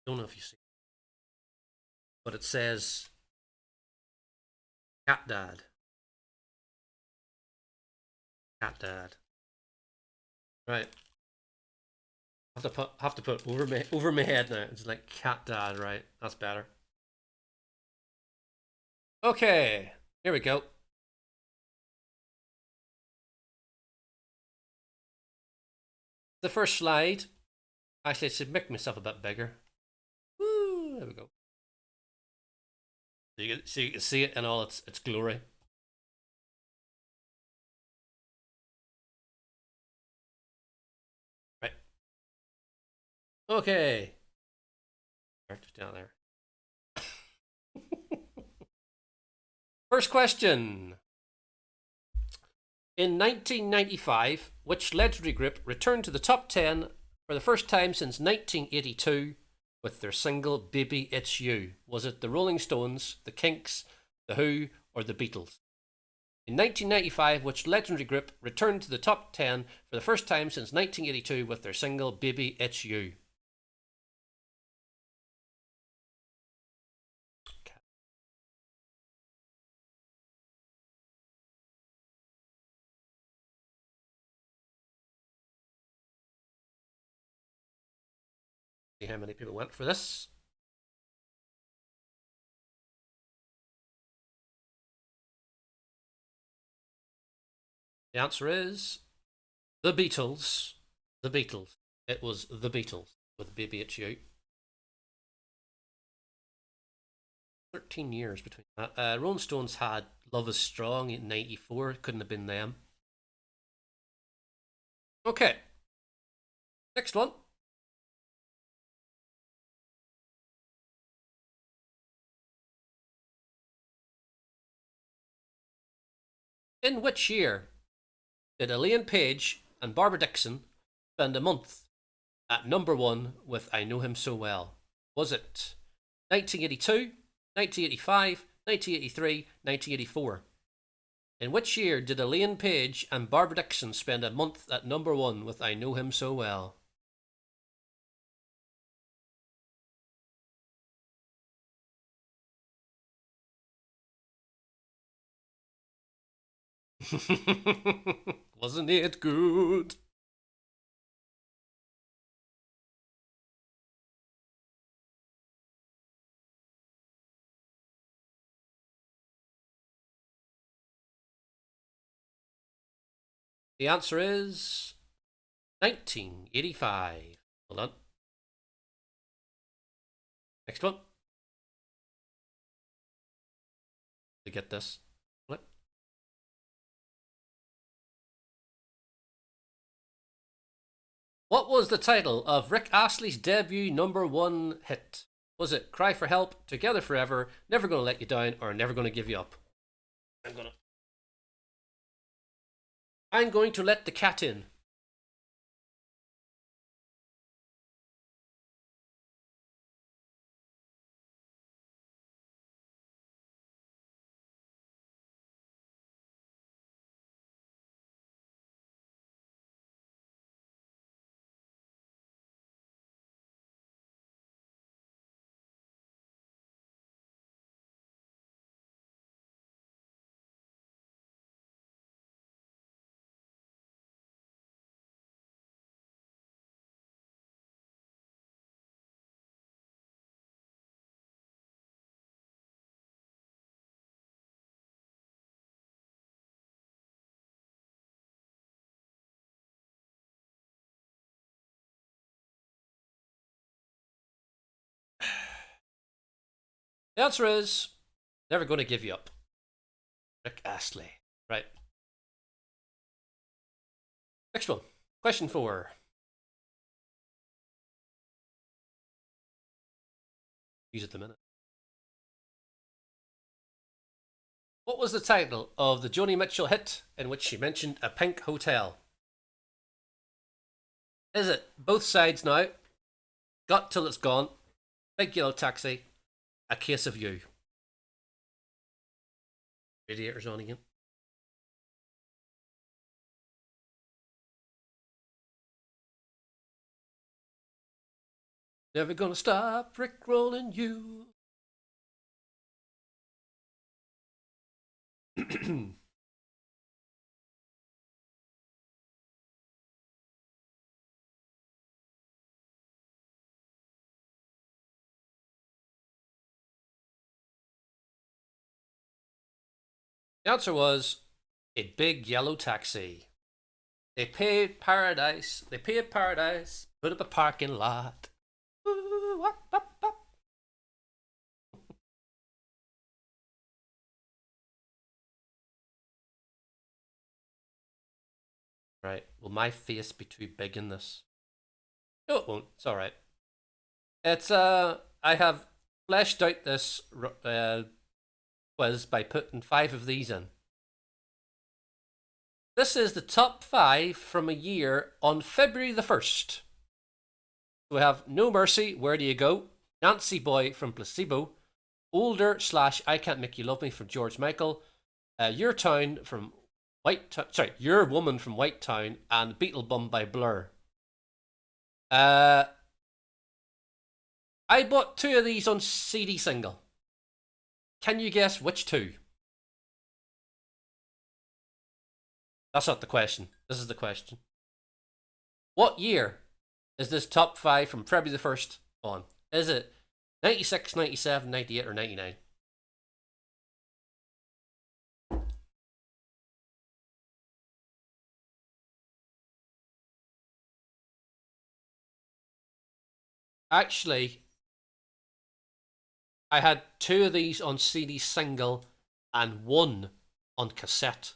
Don't know if you see, but it says Cat Dad. Cat Dad. Right. Have to put over my head now. It's like Cat Dad, right? That's better. Okay, here we go. The first slide. Actually, I should make myself a bit bigger. Woo, there we go. So you can see it in all its glory. Right. Okay. Just down there. First question. In 1995, which legendary group returned to the top 10 for the first time since 1982 with their single Baby It's You? Was it the Rolling Stones, the Kinks, the Who, or the Beatles? In 1995, which legendary group returned to the top 10 for the first time since 1982 with their single Baby It's You? See how many people went for this. The answer is the Beatles. The Beatles. It was the Beatles with Baby It's You. 13 years between that. Rolling Stones had Love Is Strong in 94. Couldn't have been them. Okay. Next one. In which year did Elaine Page and Barbara Dixon spend a month at #1 with I Know Him So Well? Was it 1982, 1985, 1983, 1984? In which year did Elaine Page and Barbara Dixon spend a month at #1 with I Know Him So Well? Wasn't it good? The answer is 1985. Hold on. Next one. To get this. What was the title of Rick Astley's debut #1 hit? Was it Cry for Help, Together Forever, Never Gonna Let You Down, or Never Gonna Give You Up? I'm going to let the cat in. The answer is Never Gonna Give You Up. Rick Astley. Right. Next one. Question 4. Use it the minute. What was the title of the Joni Mitchell hit in which she mentioned a pink hotel? Is it Both Sides Now, Got Till It's Gone, Big Yellow Taxi, A Case of You? Radiators on again. Never gonna stop rickrolling you. The answer was a big yellow taxi. They paid paradise. They paid paradise. Put up a parking lot. Ooh, wop, wop, wop. Right. Will my face be too big in this? No, it won't. It's all right. It's I have fleshed out this quiz by putting 5 of these in. This is the top 5 from a year on February the 1st. We have No Mercy, Where Do You Go? Nancy Boy from Placebo, Older / I Can't Make You Love Me from George Michael, Your Town from Your Woman from White Town, and Beetle Bum by Blur. I bought 2 of these on CD single. Can you guess which 2? That's not the question. This is the question. What year is this top 5 from February the 1st on? Is it 96, 97, 98, or 99? Actually, I had 2 of these on CD single and 1 on cassette.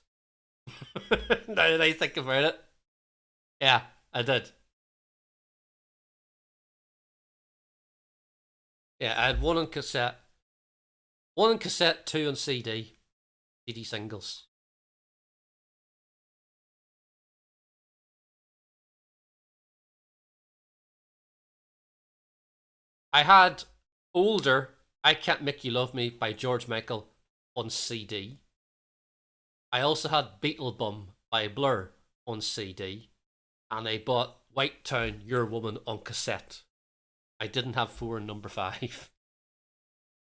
Now that I think about it. Yeah, I did. Yeah, I had 1 on cassette. 1 on cassette, 2 on CD. CD singles. I had Older, I Can't Make You Love Me by George Michael on CD. I also had Beetle Bum by Blur on CD. And I bought White Town, Your Woman on cassette. I didn't have 4 and number 5.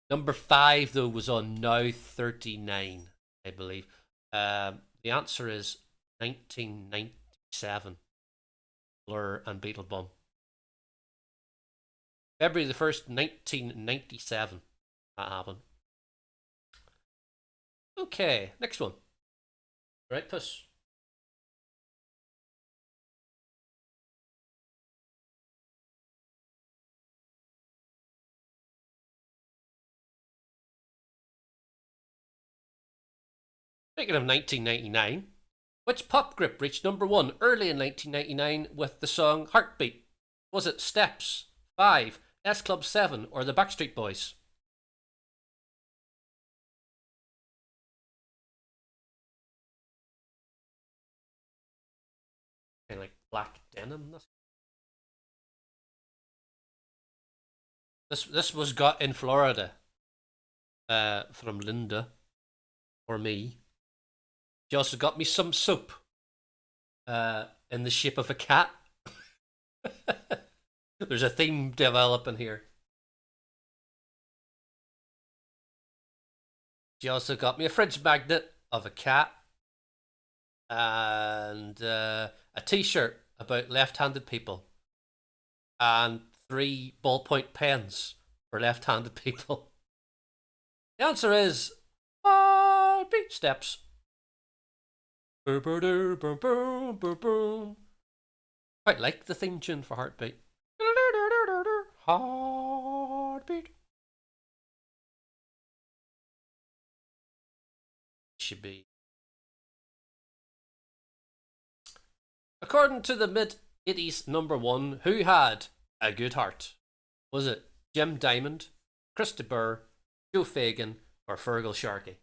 Number 5, though, was on Now 39, I believe. The answer is 1997. Blur and Beetle Bum. February the 1st, 1997. That happened. Okay, next one. Right, puss. Speaking of 1999, which pop group reached number 1 early in 1999 with the song Heartbeat? Was it Steps, 5, S Club 7, or the Backstreet Boys? Kind of like black denim. This was got in Florida from Linda or me. She also got me some soap in the shape of a cat. There's a theme developing here. She also got me a fridge magnet of a cat and a t-shirt about left-handed people and 3 ballpoint pens for left-handed people. The answer is Heartbeat Steps. Quite like the theme tune for Heartbeat. Heartbeat. Should be. According to the mid-80s number 1, who had a good heart? Was it Jim Diamond, Krista Burr, Joe Fagan, or Fergal Sharkey?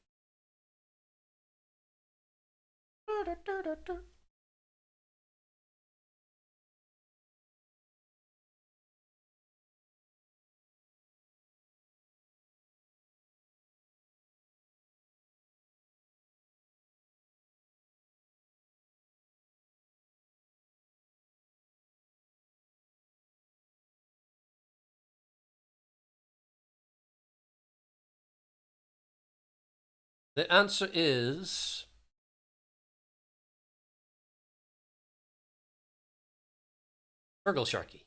The answer is Burgle Sharky.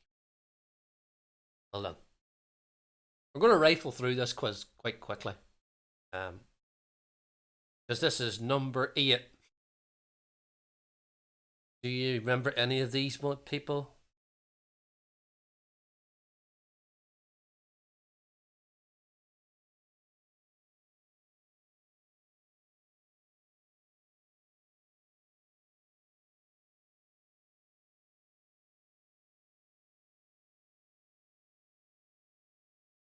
Well done. We're going to rifle through this quiz quite quickly. Because this is number 8. Do you remember any of these people?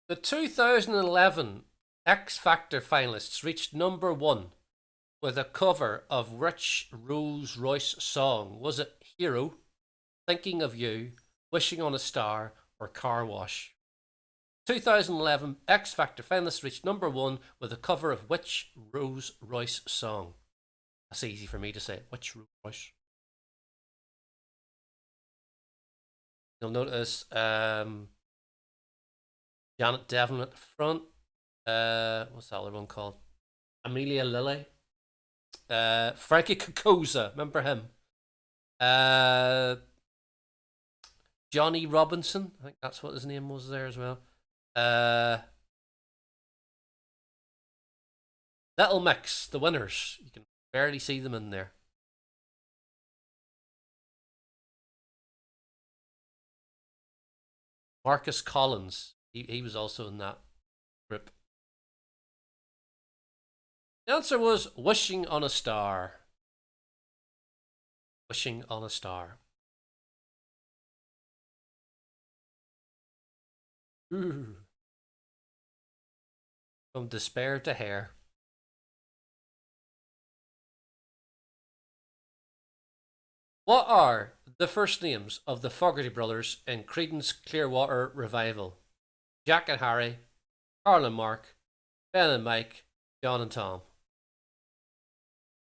The 2011 X Factor finalists reached number 1 with a cover of Rich Rolls Royce song. Was it Hero, Thinking of You, Wishing on a Star, or Car Wash? 2011 X Factor finalists reached number 1 with a cover of which Rolls Royce song? That's easy for me to say. Which Rolls Royce? You'll notice Janet Devlin at the front. What's the other one called? Amelia Lilly. Frankie Kokoza, remember him? Johnny Robinson, I think that's what his name was there as well. Little Mix, the winners. You can barely see them in there. Marcus Collins, he was also in that group. The answer was Wishing on a Star. Wishing on a Star. Ooh. From despair to hair. What are the first names of the Fogerty brothers in Creedence Clearwater Revival? Jack and Harry, Carl and Mark, Ben and Mike, John and Tom.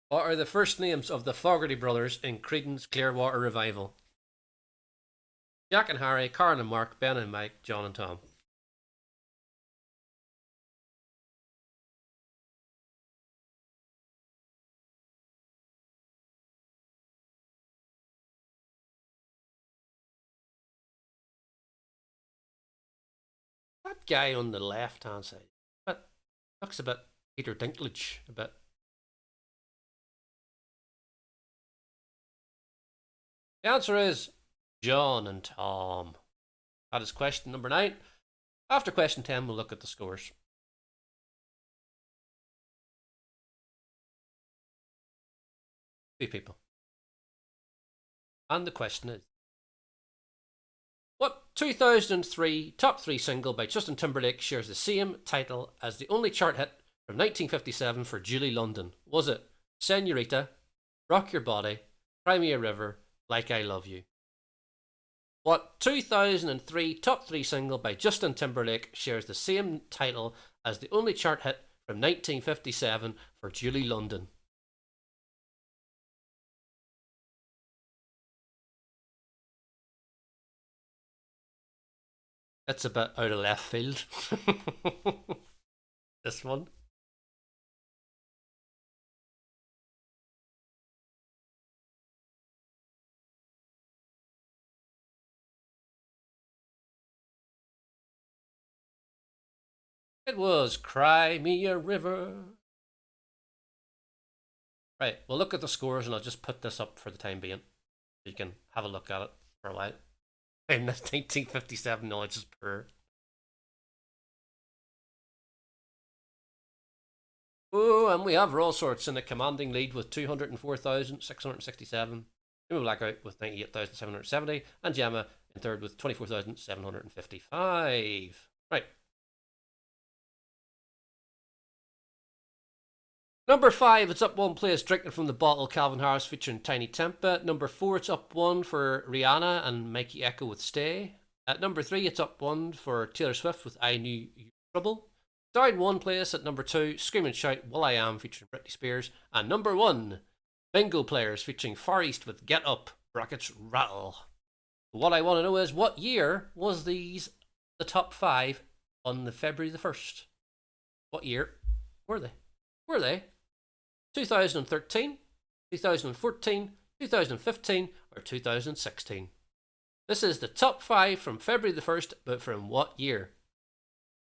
What are the first names of the Fogerty brothers in Creedence Clearwater Revival? Jack and Harry, Carl and Mark, Ben and Mike, John and Tom. That guy on the left hand side, but looks a bit Peter Dinklage, a bit. The answer is John and Tom. That is question number 9. After question 10, we'll look at the scores. Three people. And the question is, what 2003 top 3 single by Justin Timberlake shares the same title as the only chart hit from 1957 for Julie London? Was it Senorita, Rock Your Body, Cry Me a River, Like I Love You? What 2003 top 3 single by Justin Timberlake shares the same title as the only chart hit from 1957 for Julie London? It's a bit out of left field. This one. It was Cry Me a River. Right, we'll look at the scores and I'll just put this up for the time being. You can have a look at it for a while. In 1957 knowledge is poor. Oh, and we have Raw Sorts in a commanding lead with 204,667. Jimmy Blackout with 98,770. And Gemma in third with 24,755. Right. Number 5, it's up 1 place, Drinking from the Bottle, Calvin Harris featuring Tiny Tempa. Number 4, it's up 1 for Rihanna and Mikey Echo with Stay. At number 3, it's up 1 for Taylor Swift with I Knew You Were Trouble. Down 1 place at number 2, Scream and Shout, Will I Am featuring Britney Spears. And number 1, Bingo Players featuring Far East with Get Up, brackets Rattle. What I want to know is, what year was these the top 5 on the February the 1st? What year were they? Were they 2013, 2014, 2015, or 2016? This is the top 5 from February the 1st, but from what year?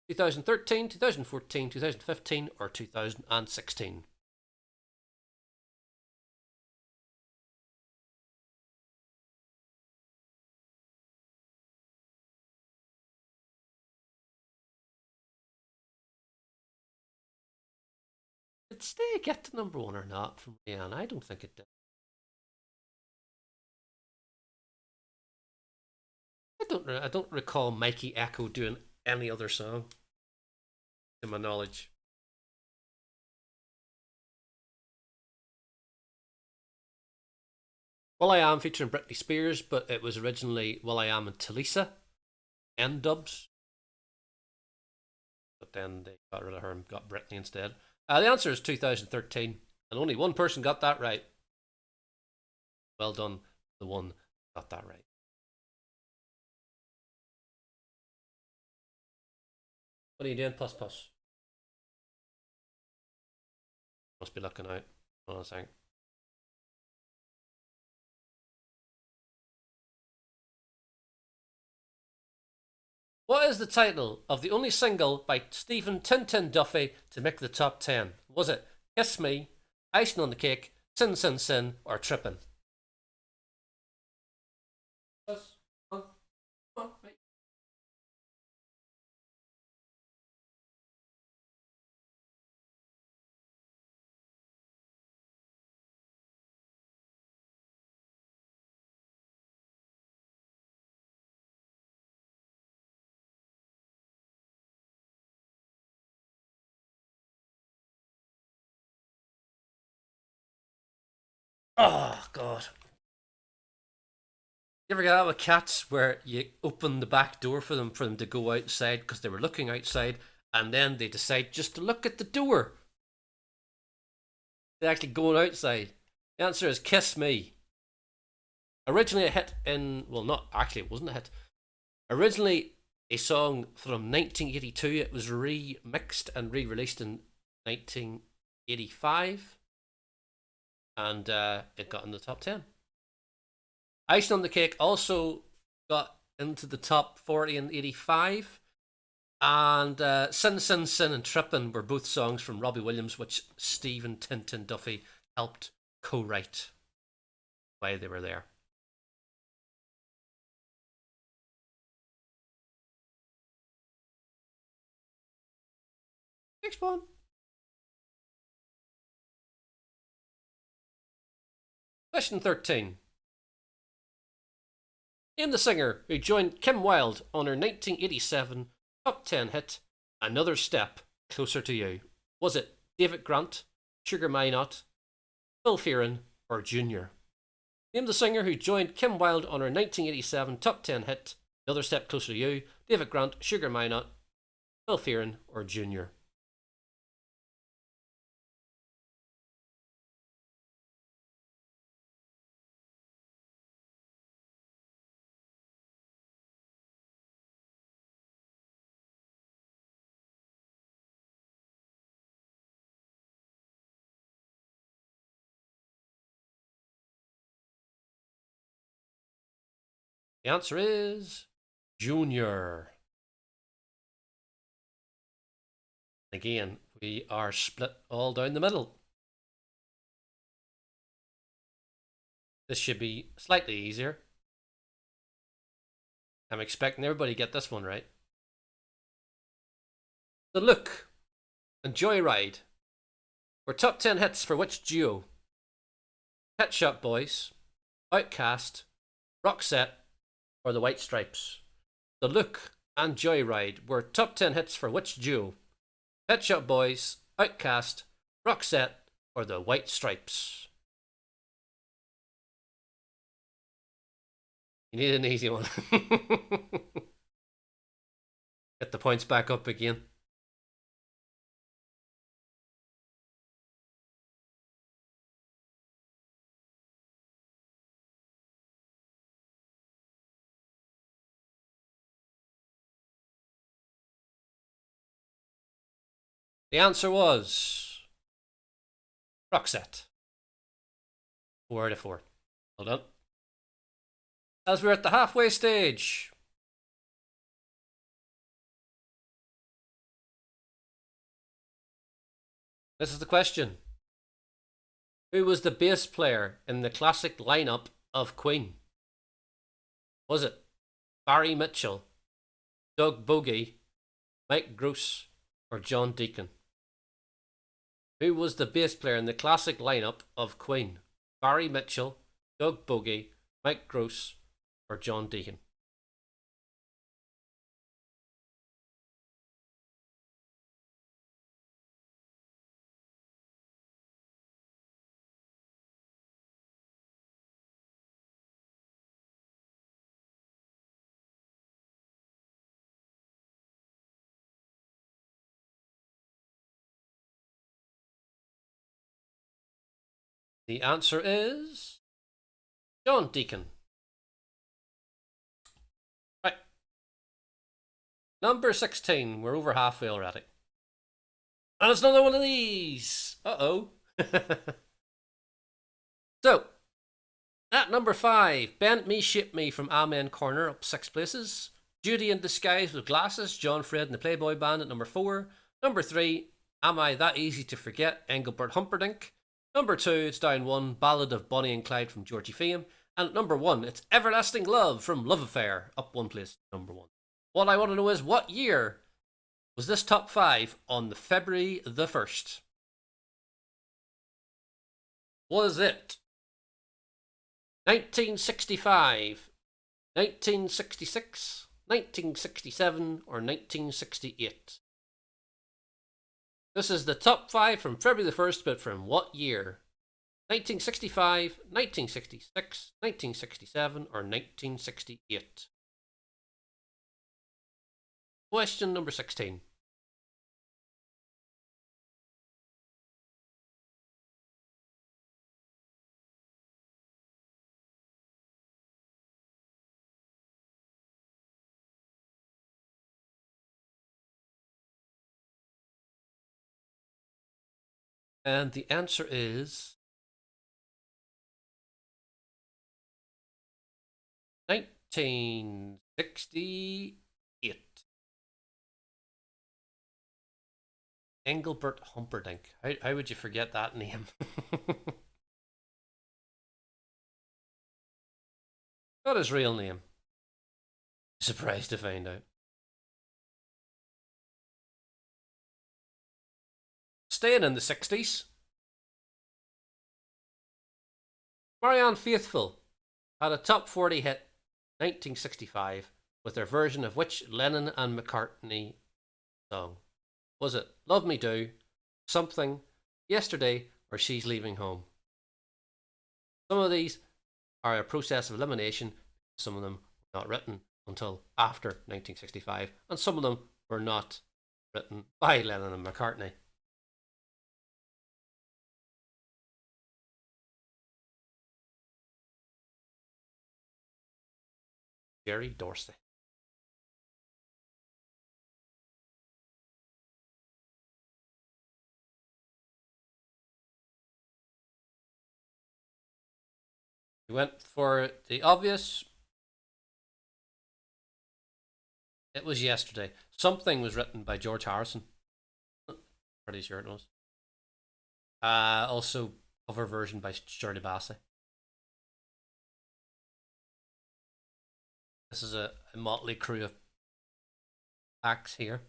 2013, 2014, 2015, or 2016? Did Stay get to number 1 or not from Rihanna? I don't think it did. I don't recall Mikey Echo doing any other song, to my knowledge. Well, I Am featuring Britney Spears, but it was originally Will I Am and Talisa, N dubs, but then they got rid of her and got Britney instead. The answer is 2013, and only one person got that right. Well done, the one got that right. What are you doing, Plus Plus? Must be looking out. Hold on a second. What is the title of the only single by Stephen Tintin Duffy to make the top 10? Was it Kiss Me, Icing on the Cake, Sin Sin Sin, or Trippin'? Oh, God. You ever get out with cats where you open the back door for them to go outside because they were looking outside, and then they decide just to look at the door? They're actually going outside. The answer is Kiss Me. Originally a hit in, well, not actually, it wasn't a hit. Originally a song from 1982. It was remixed and re released in 1985, and it got in the top 10. Icing on the Cake also got into the top 40 in 85. And Sin Sin Sin and Trippin' were both songs from Robbie Williams, which Stephen Tintin Duffy helped co-write while they were there. Next one. Question 13. Name the singer who joined Kim Wilde on her 1987 top 10 hit, Another Step Closer to You. Was it David Grant, Sugar Minott, Phil Fearon, or Junior? Name the singer who joined Kim Wilde on her 1987 top 10 hit, Another Step Closer to You. David Grant, Sugar Minott, Phil Fearon, or Junior? The answer is Junior. Again, we are split all down the middle. This should be slightly easier. I'm expecting everybody to get this one right. The Look and Joyride were top 10 hits for which duo? Pet Shop Boys, Outcast, Roxette, or the White Stripes? The Look and Joyride were top 10 hits for which duo? Pet Shop Boys, Outcast, Roxette, or the White Stripes? You need an easy one. Get the points back up again. The answer was Roxette. 4 out of 4. Well done. As we're at the halfway stage, this is the question. Who was the bass player in the classic lineup of Queen? Was it Barry Mitchell, Doug Bogie, Mike Gross, or John Deacon? Who was the bass player in the classic lineup of Queen? Barry Mitchell, Doug Bogie, Mike Gross, or John Deacon? The answer is John Deacon. Right. Number 16. We're over halfway already. And it's another one of these. Uh-oh. So, at number 5, Bend Me, Shape Me from Amen Corner, up 6 places. Judy in Disguise with Glasses, John Fred and the Playboy Band at number 4. Number 3, Am I That Easy to Forget, Engelbert Humperdinck. Number 2, it's down 1, Ballad of Bonnie and Clyde from Georgie Fame. And at number 1, it's Everlasting Love from Love Affair, up 1 place, number 1. What I want to know is, what year was this top 5 on the February the 1st? Was it 1965, 1966, 1967, or 1968? This is the top 5 from February the 1st, but from what year? 1965, 1966, 1967, or 1968? Question number 16. And the answer is 1968. Engelbert Humperdinck. How would you forget that name? Not his real name. Surprised to find out. Staying in the 60s, Marianne Faithfull had a top 40 hit 1965 with their version of which Lennon and McCartney song? Was it Love Me Do, Something, Yesterday, or She's Leaving Home? Some of these are a process of elimination. Some of them were not written until after 1965, and some of them were not written by Lennon and McCartney. Jerry Dorsey. We went for the obvious. It was Yesterday. Something was written by George Harrison. Pretty sure it was. Also, cover version by Shirley Bassey. This is a motley crew of acts here.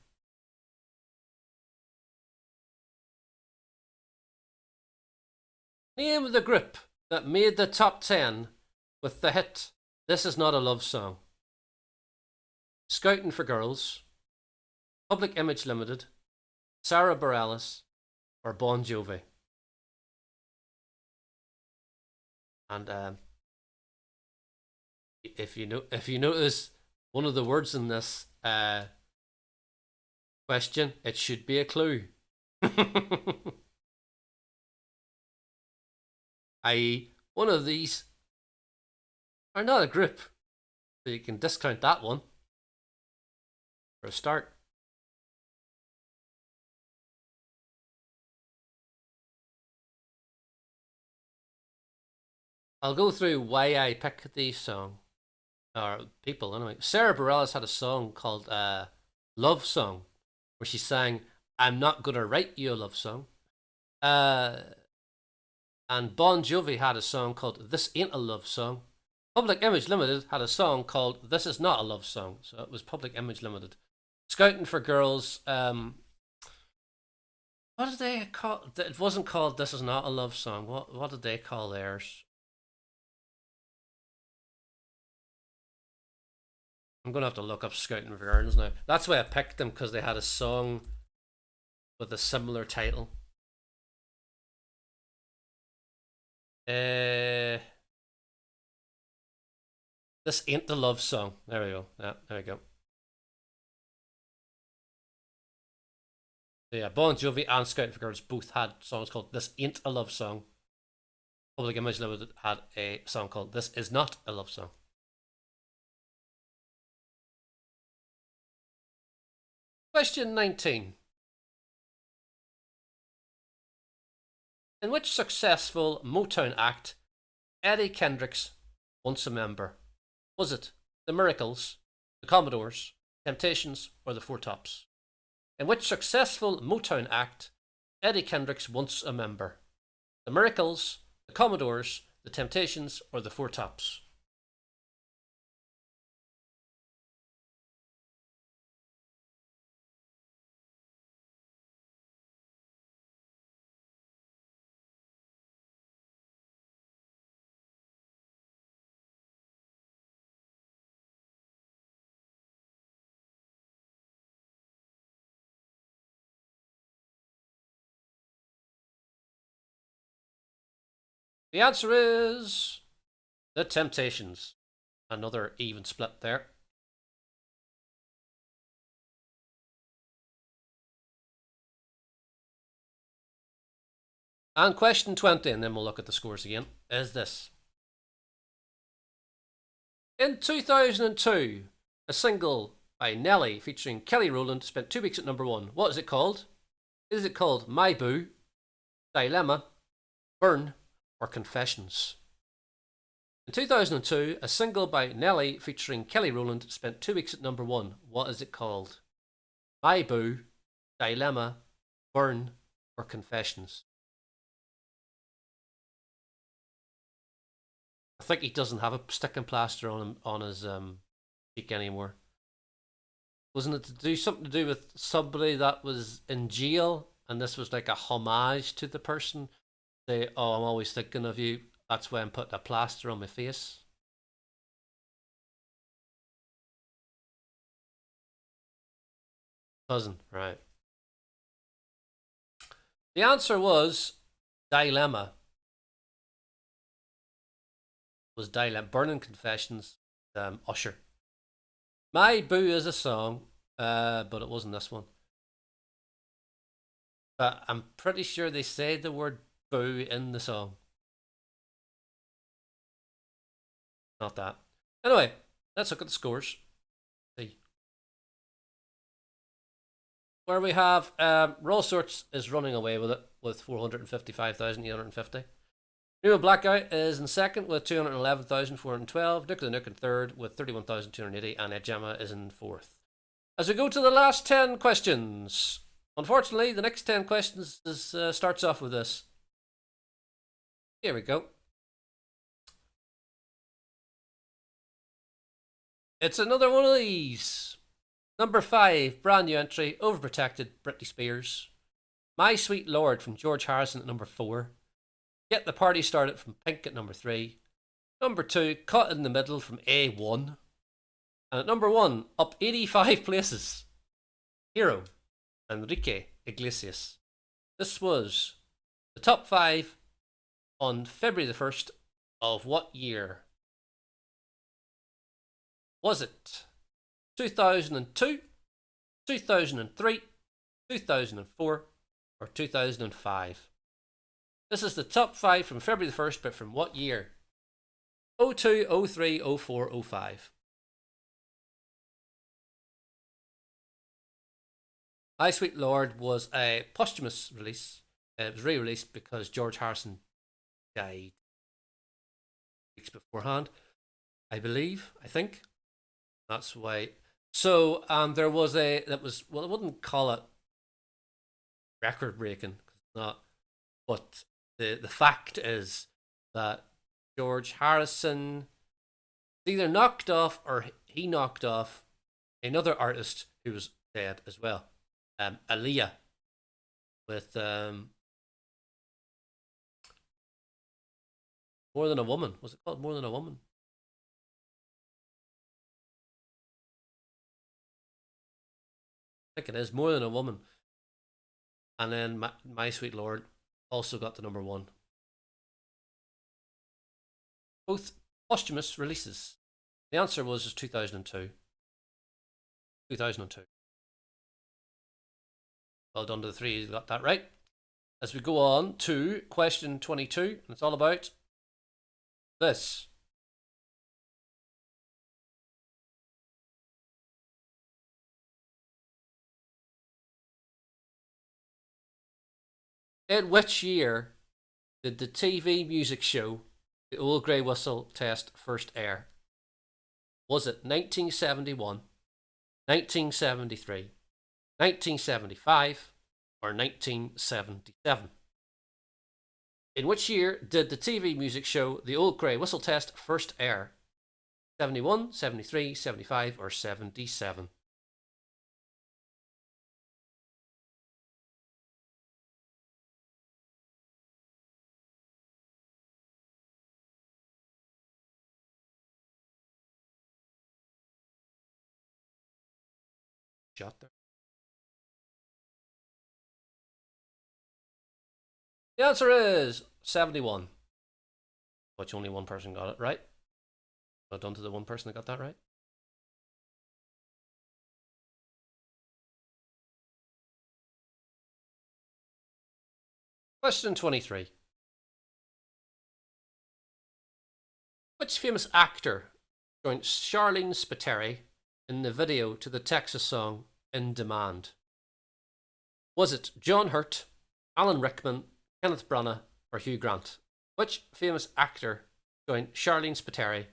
Name of the group that made the top 10 with the hit This Is Not a Love Song. Scouting for Girls, Public Image Limited, Sarah Bareilles, or Bon Jovi. And if you notice one of the words in this question, it should be a clue. I.e., one of these are not a group, so you can discount that one for a start. I'll go through why I picked these song, or people anyway. Sarah Bareilles had a song called Love Song, where she sang, I'm not gonna write you a love song. Uh, and Bon Jovi had a song called This Ain't a Love Song. Public Image Limited had a song called This Is Not a Love Song, so it was Public Image Limited. Scouting for Girls, what did they call it? It wasn't called This Is Not a Love Song. What did they call theirs? I'm gonna have to look up Scouting for Girls now. That's why I picked them, because they had a song with a similar title. This Ain't the Love Song. There we go. Yeah, there we go. So yeah, Bon Jovi and Scouting for Girls both had songs called This Ain't a Love Song. Public Image Limited had a song called This Is Not a Love Song. Question 19. In which successful Motown act Eddie Kendricks once a member? Was it the Miracles, the Commodores, Temptations, or the Four Tops? In which successful Motown act Eddie Kendricks once a member? The Miracles, the Commodores, the Temptations, or the Four Tops? The answer is the Temptations. Another even split there. And question 20, and then we'll look at the scores again, is this. In 2002, a single by Nelly featuring Kelly Rowland spent 2 weeks at number 1. What is it called? Is it called My Boo, Dilemma, Burn, or Confessions? In 2002, a single by Nelly featuring Kelly Rowland spent 2 weeks at number 1. What is it called? My Boo, Dilemma, Burn, or Confessions? I think he doesn't have a sticking plaster on him on his cheek anymore. Wasn't it to do something to do with somebody that was in jail, and this was like a homage to the person? Say, oh, I'm always thinking of you. That's why I'm putting a plaster on my face. Cousin, right? The answer was Dilemma. Was Dilemma. Burning Confessions, Usher. My Boo is a song, but it wasn't this one. But I'm pretty sure they say the word boo in the song. Not that. Anyway, let's look at the scores. See. Where we have Raw Sorts is running away with it with 455,850. New Blackout is in second with 211,412. Nick the Nook in third with 31,280. And Ed Gemma is in fourth. As we go to the last 10 questions. Unfortunately, the next 10 questions starts off with this. Here we go. It's another one of these. Number 5, brand new entry, Overprotected, Britney Spears. My Sweet Lord from George Harrison at number 4. Get the Party Started from Pink at number 3. Number 2, Caught in the Middle from A1. And at number 1, up 85 places, Hero, Enrique Iglesias. This was the top 5 on February the 1st of what year? Was it 2002, 2003, 2004, or 2005? This is the top 5 from February the 1st, but from what year? 02, 03, 04, 05. My Sweet Lord was a posthumous release. It was re-released because George Harrison died. weeks beforehand, I believe. I think that's why. So there was that was, well, I wouldn't call it record breaking, not. But the fact is that George Harrison either knocked off or he knocked off another artist who was dead as well, Aaliyah, with More Than a Woman. Was it called More Than a Woman? I think it is More Than a Woman. And then My Sweet Lord also got the number one. Both posthumous releases. The answer was 2002. 2002. Well done to the three who got that right. As we go on to question 22, and it's all about this. In which year did the TV music show The Old Grey Whistle Test first air? Was it 1971, 1973, 1975, or 1977? In which year did the TV music show The Old Grey Whistle Test first air? 71, 73, 75, or 77? Shot there. The answer is 71. Which only one person got it right. Well done to the one person that got that right. Question 23. Which famous actor joined Charlene Spiteri in the video to the Texas song In Demand? Was it John Hurt, Alan Rickman, Kenneth Branagh, or Hugh Grant? Which famous actor joined Charlene Spiteri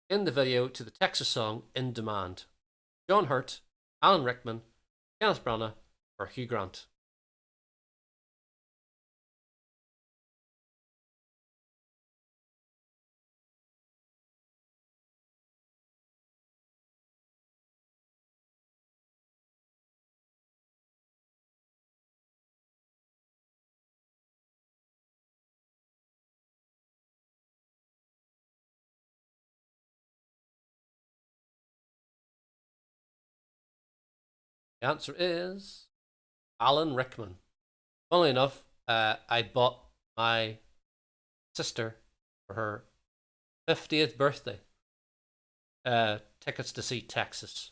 in the video to the Texas song In Demand? John Hurt, Alan Rickman, Kenneth Branagh, or Hugh Grant? The answer is Alan Rickman. Funnily enough, I bought my sister for her 50th birthday tickets to see Texas.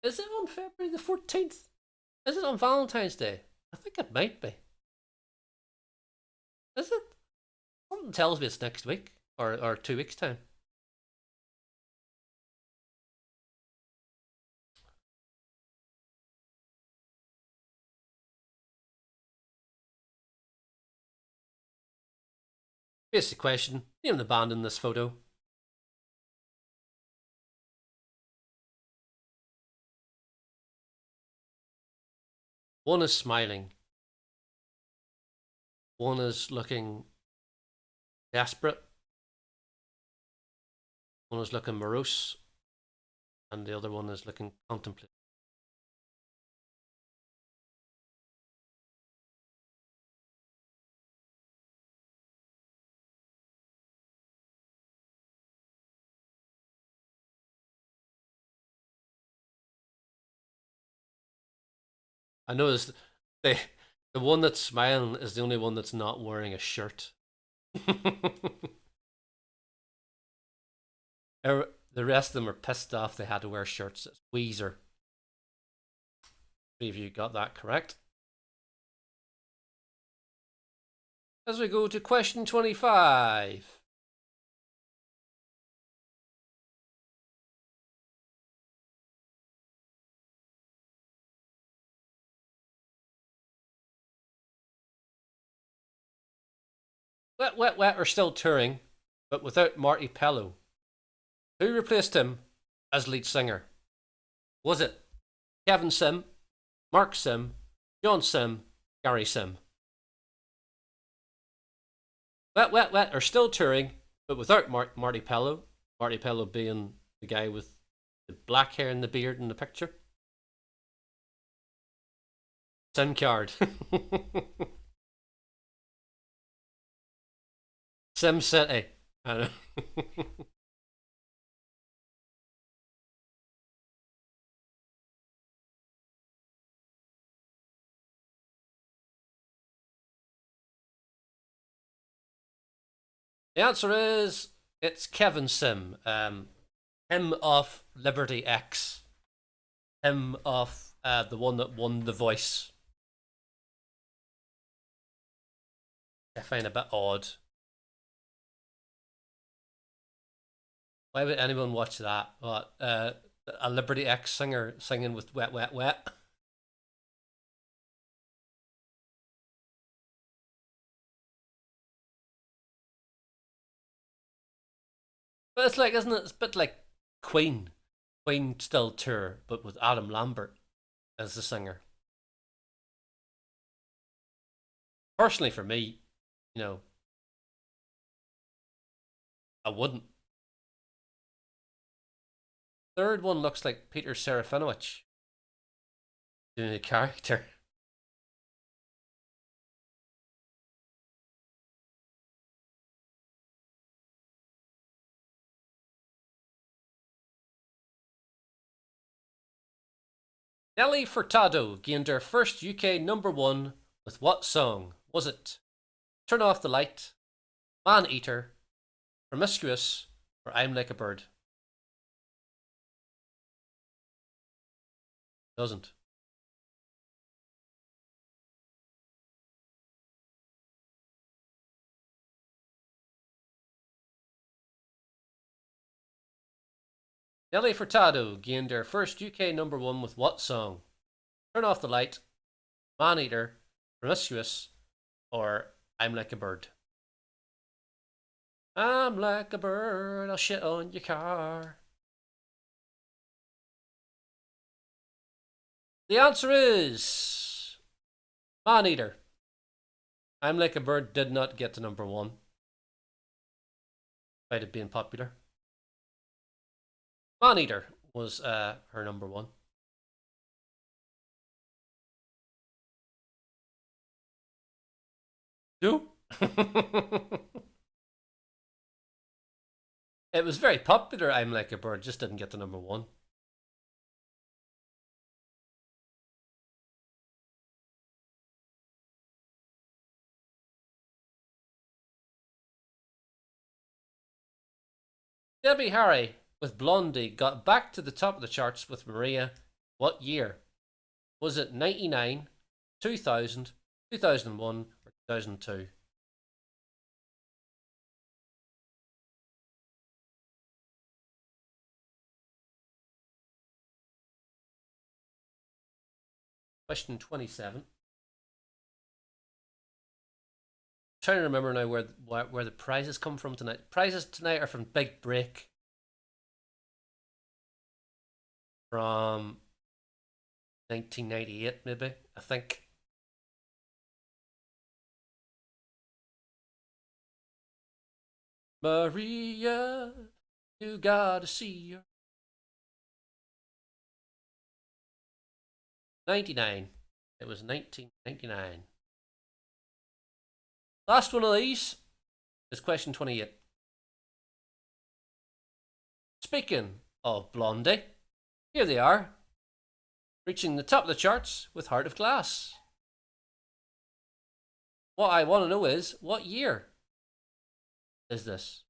Is it on February the 14th? Is it on Valentine's Day? I think it might be. Is it? Something tells me it's next week or 2 weeks' time. Basic question. Name the band in this photo. One is smiling. One is looking desperate. One is looking morose. And the other one is looking contemplative. I noticed the one that's smiling is the only one that's not wearing a shirt. The rest of them are pissed off they had to wear shirts. It's Weezer. Three of you got that correct. As we go to question 25. Wet, Wet, Wet are still touring, but without Marty Pellow. Who replaced him as lead singer? Was it Kevin Sim, Mark Sim, John Sim, Gary Sim? Wet, Wet, Wet are still touring, but without Marty Pellow. Marty Pellow being the guy with the black hair and the beard in the picture. Sim card. Sim City. I know. The answer is it's Kevin Sim. Him of Liberty X. Him of the one that won The Voice. I find a bit odd. Why would anyone watch that? What? A Liberty X singer singing with Wet, Wet, Wet? But it's like, isn't it? It's a bit like Queen. Queen still tour, but with Adam Lambert as the singer. Personally, for me, you know, I wouldn't. Third one looks like Peter Serafinowicz doing a character. Nelly Furtado gained her first UK number one with what song? Was it Turn Off the Light, Man Eater, Promiscuous, or I'm Like a Bird? Doesn't. Nelly Furtado gained her first UK number one with what song? Turn Off the Light, Man Eater, Promiscuous, or I'm Like a Bird? I'm like a bird, I'll shit on your car. The answer is Man Eater. I'm Like a Bird did not get to number one, despite it being popular. Man Eater was her number one. Who? It was very popular. I'm Like a Bird just didn't get to number one. Debbie Harry with Blondie got back to the top of the charts with Maria. What year? Was it 99, 2000, 2001, or 2002? Question 27. Trying to remember now where the prizes come from tonight. Prizes tonight are from Big Break, from 1998, maybe, I think. Maria, you gotta see her. 99. It was 1999. Last one of these is question 28. Speaking of Blondie, here they are, reaching the top of the charts with Heart of Glass. What I want to know is, what year is this?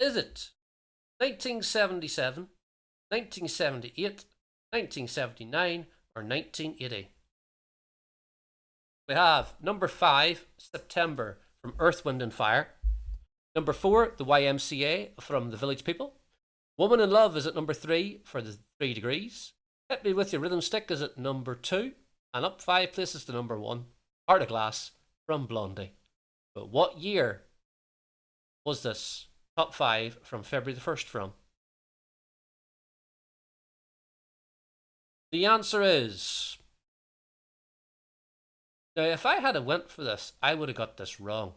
Is it 1977, 1978, 1979, or 1980? We have number 5, September, from Earth, Wind and Fire. Number 4, the YMCA from The Village People. Woman in Love is at number 3 for the 3 Degrees. Hit Me With Your Rhythm Stick is at number 2. And up 5 places to number 1, Heart of Glass from Blondie. But what year was this top 5 from February the 1st from? The answer is... Now, if I had went for this, I would have got this wrong.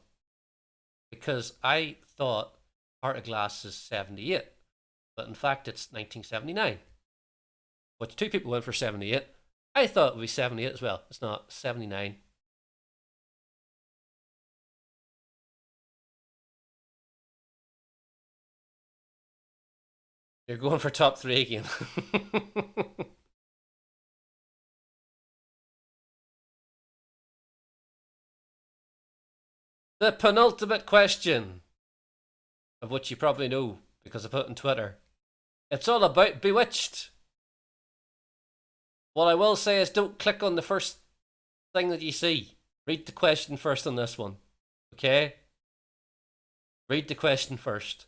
Because I thought Heart of Glass is 78. But in fact, it's 1979. Which 2 people went for 78. I thought it would be 78 as well. It's not. 79. You're going for top 3 again. The penultimate question, of which you probably know because I put it on Twitter. It's all about Bewitched. What I will say is don't click on the first thing that you see. Read the question first on this one. Okay? Read the question first.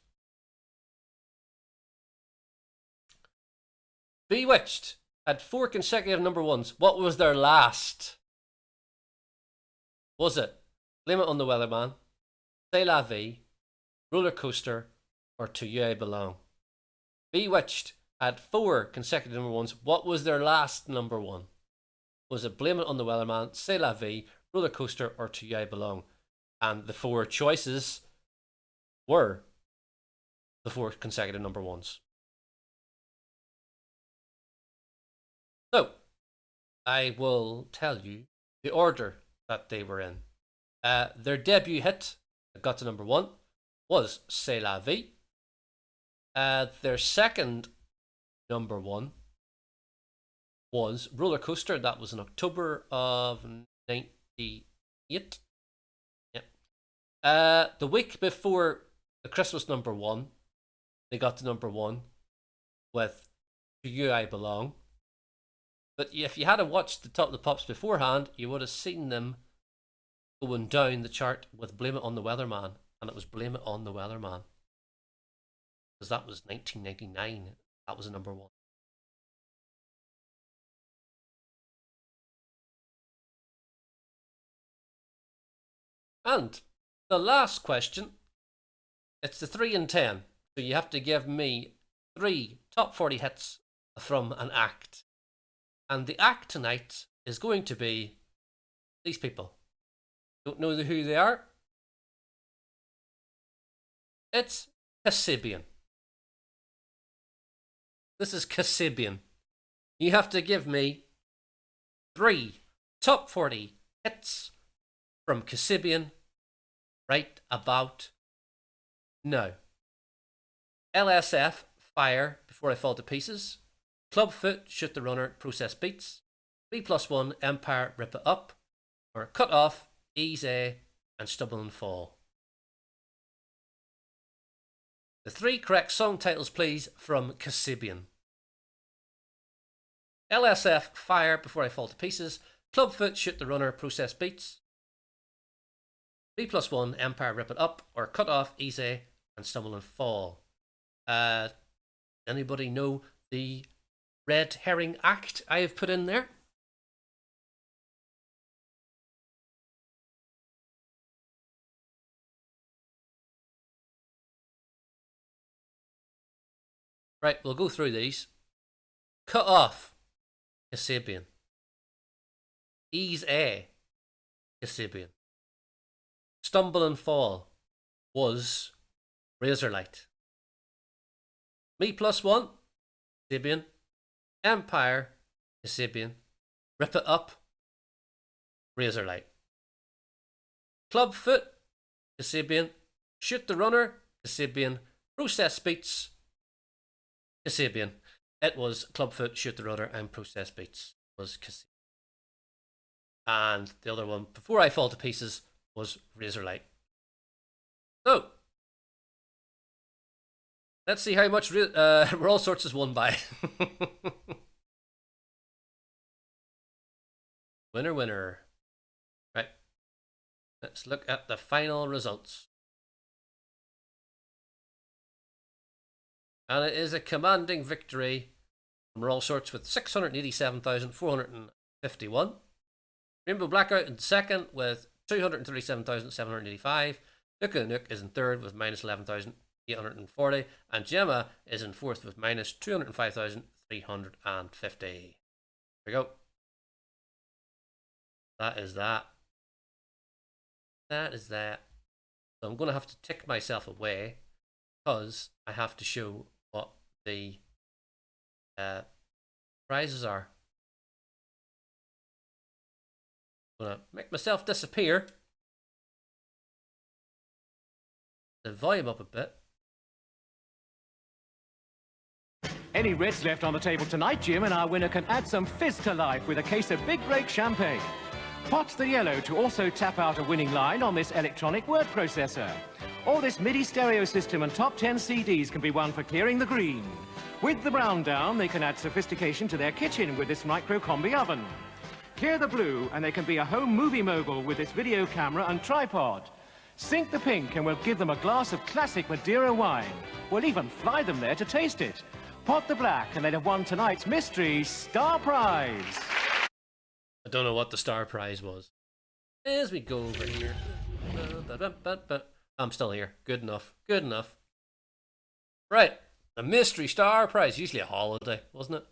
Bewitched had 4 consecutive number ones. What was their last? Was it Blame It on the Weatherman, C'est La Vie, Roller Coaster, or To You I Belong? Bewitched had 4 consecutive number ones. What was their last number one? Was it Blame It on the Weatherman, C'est La Vie, Roller Coaster, or To You I Belong? And the 4 choices were the 4 consecutive number ones. So, I will tell you the order that they were in. Their debut hit that got to number 1 was C'est La Vie. Their second number 1 was Roller Coaster. That was in October of 98. Yeah. The week before the Christmas number 1, they got to number 1 with To You I Belong. But if you had watched the Top of the Pops beforehand, you would have seen them going down the chart with Blame It on the Weatherman. And it was Blame It on the Weatherman. Because that was 1999. That was a number 1. And the last question, it's the 3 and 10. So you have to give me 3 top 40 hits from an act. And the act tonight is going to be these people. Don't know who they are? It's Kasabian. This is Kasabian. You have to give me 3 top 40 hits from Kasabian right about now. LSF, Fire, Before I Fall to Pieces. Clubfoot, Shoot the Runner, Process Beats. B+1, Empire, Rip It Up. Or Cut Off, Easy, and Stumble and Fall. The 3 correct song titles, please, from Kasabian. LSF, Fire, Before I Fall to Pieces. Clubfoot, Shoot the Runner, Process Beats. B+1, Empire, Rip It Up. Or Cut Off, Easy, and Stumble and Fall. Anybody know the red herring act I have put in there? Right, we'll go through these. Cut Off, Kasabian. Ease A, Kasabian. Stumble and Fall was Razorlight. Me+1, Kasabian. Empire, Kasabian. Rip It Up, Razorlight. Clubfoot, Kasabian. Shoot the Runner, Kasabian. Process Beats, Kasabian. It was Clubfoot, Shoot the Runner, and Process Beats was Kasabian. And the other one, Before I Fall to Pieces, was Razorlight. So, let's see how much We're All Sorts is won by. Winner, winner. Right. Let's look at the final results. And it is a commanding victory from All Sorts with 687,451. Rainbow Blackout in second with 237,785. Nuka Nook is in third with minus 11,840. And Gemma is in fourth with minus 205,350. There we go. That is that. That is that. So I'm going to have to tick myself away because I have to show what the prizes are. I'm going to make myself disappear. The volume up a bit. Any reds left on the table tonight, Jim, and our winner can add some fizz to life with a case of Big Break champagne. Pot the yellow to also tap out a winning line on this electronic word processor. Or this MIDI stereo system and top 10 CDs can be won for clearing the green. With the brown down, they can add sophistication to their kitchen with this micro-combi oven. Clear the blue, and they can be a home movie mogul with this video camera and tripod. Sink the pink, and we'll give them a glass of classic Madeira wine. We'll even fly them there to taste it. Pot the black, and they'd have won tonight's mystery star prize. I don't know what the star prize was. As we go over here. I'm still here. Good enough. Good enough. Right. The mystery star prize. Usually a holiday, wasn't it?